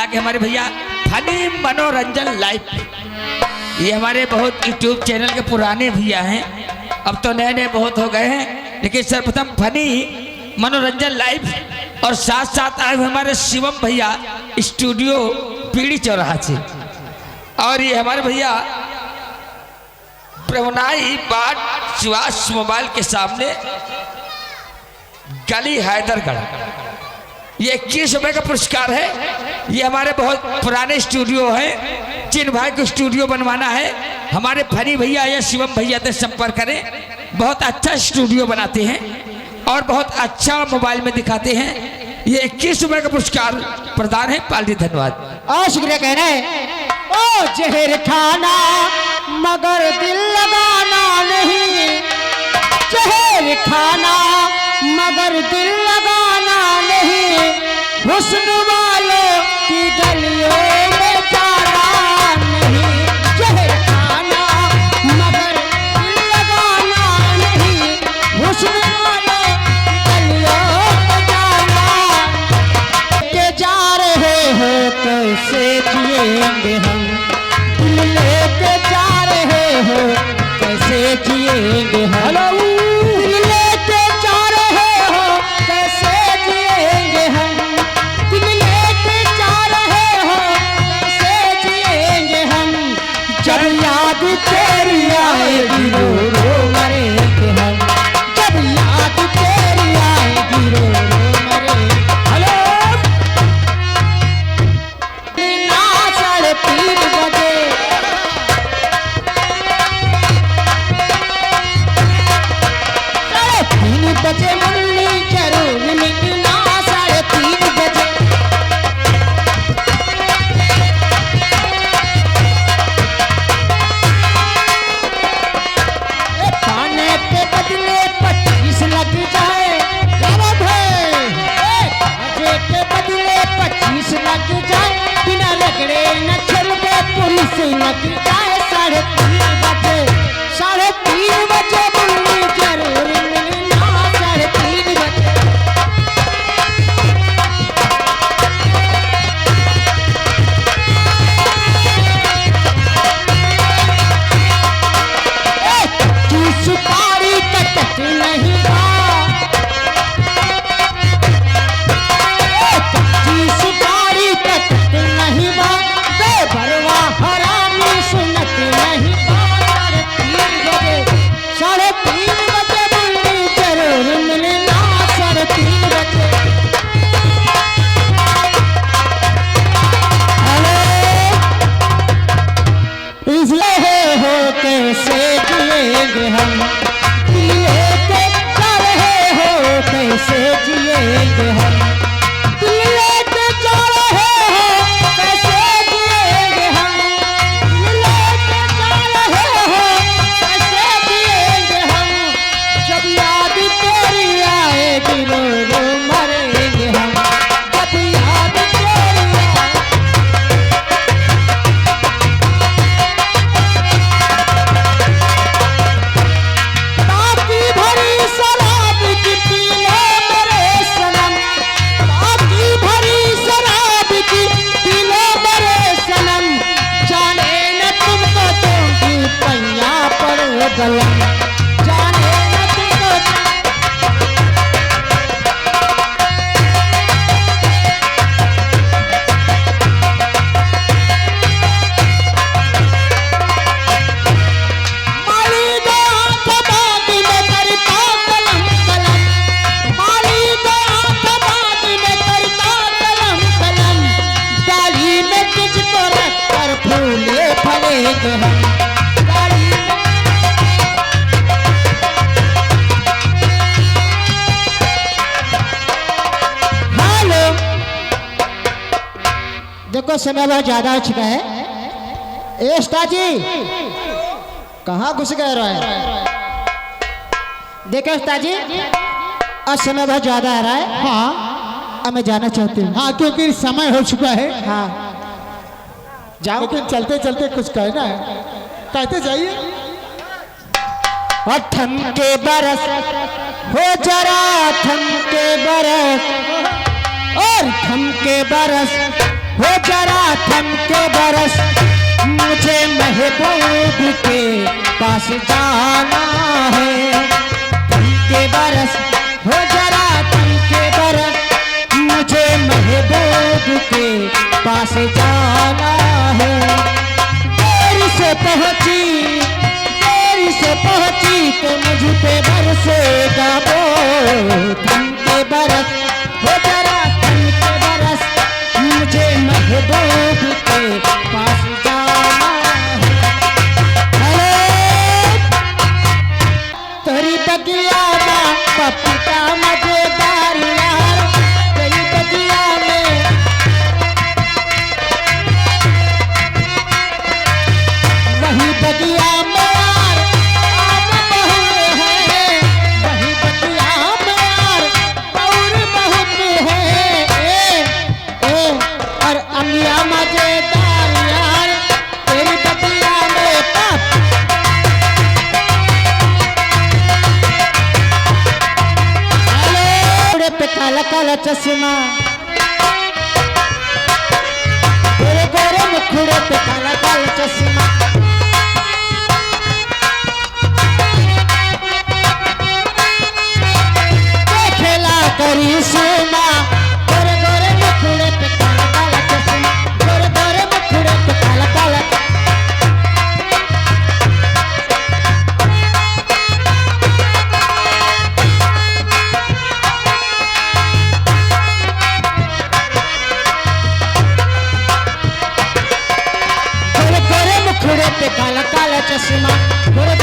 कि हमारे भैया फनी मनोरंजन लाइव, ये हमारे बहुत यूट्यूब चैनल के पुराने भैया हैं, अब तो नए नए बहुत हो गए हैं, लेकिन सर्वप्रथम फनी मनोरंजन लाइव और साथ साथ आए हमारे शिवम भैया स्टूडियो पीड़ी चौराहा से, और ये हमारे भैया प्रवनाई बाट सुभाष मोबाइल के सामने गली हैदरगढ़, ये 21 रुपये का पुरस्कार है। ये हमारे बहुत पुराने स्टूडियो हैं, जिन भाई को स्टूडियो बनवाना है हमारे फनी भैया या शिवम भैया से संपर्क करें, बहुत अच्छा स्टूडियो बनाते हैं और बहुत अच्छा मोबाइल में दिखाते हैं। ये 21 रुपये का पुरस्कार प्रदान है। पाल्टी धन्यवाद। और शुक्रिया कह रहे हैं। ओ जहर खाना मगर दिल लगाना नहीं, जहर खाना मगर दिल लगाना नहीं, हुस्न वालों की गलियों में जाना नहीं, जहर खाना मगर दिल लगाना नहीं, हुस्न वालों की गलियों में जाना। के जा रहे हो कैसे जिएंगे हम, दिल लेके जा रहे हो कैसे जिएंगे हम, दिल लेके जा रहे हो कैसे जिएंगे हम, दिल लेके जा रहे हो तो हम गाड़ी में। हेलो, देखो समय बहुत ज्यादा हो चुका है। ए उस्ताद जी, कहाँ घुस गए रहे? देखो उस्ताद जी, आज समय बहुत ज्यादा आ रहा है। हाँ, अब मैं जाना चाहती हूँ। हाँ, क्योंकि समय हो चुका है। हाँ, जाओ। लेकिन चलते चलते कुछ कहना है, कहते जाइए। और थम के बरस हो जरा, थम के बरस, और थम के बरस हो जरा, थम के बरस, मुझे महबूब के पास जाना है। थम के बरस हो जरा, थम के बरस, मुझे महबूब के पास जाना है। देर से पहुंची, देर से पहुंची तो मुझ पे बरसेगा वो। थम के बरस हो जरा, थम के बरस, मुझे महबूब के पास जाना है। अरे तेरी बगिया में पपीता मजेदार यार, तेरी बगिया में, वही बगिया में यार आम बहुरे हैं, वही बगिया में यार और बहुत है। और अंगिया मजेदार यार, तेरी बगिया में पप। हेलो, पे काला काला चश्मा, गोरे गोरे मुखड़े पे काला काला चश्मा। खेला करी सुना, गोरे गोरे मुखड़े पे काला काला चश्मा, गोरे गोरे मुखड़े पे काला काला। गोरे गोरे मुखड़े पे काला काला चश्मा, गोरे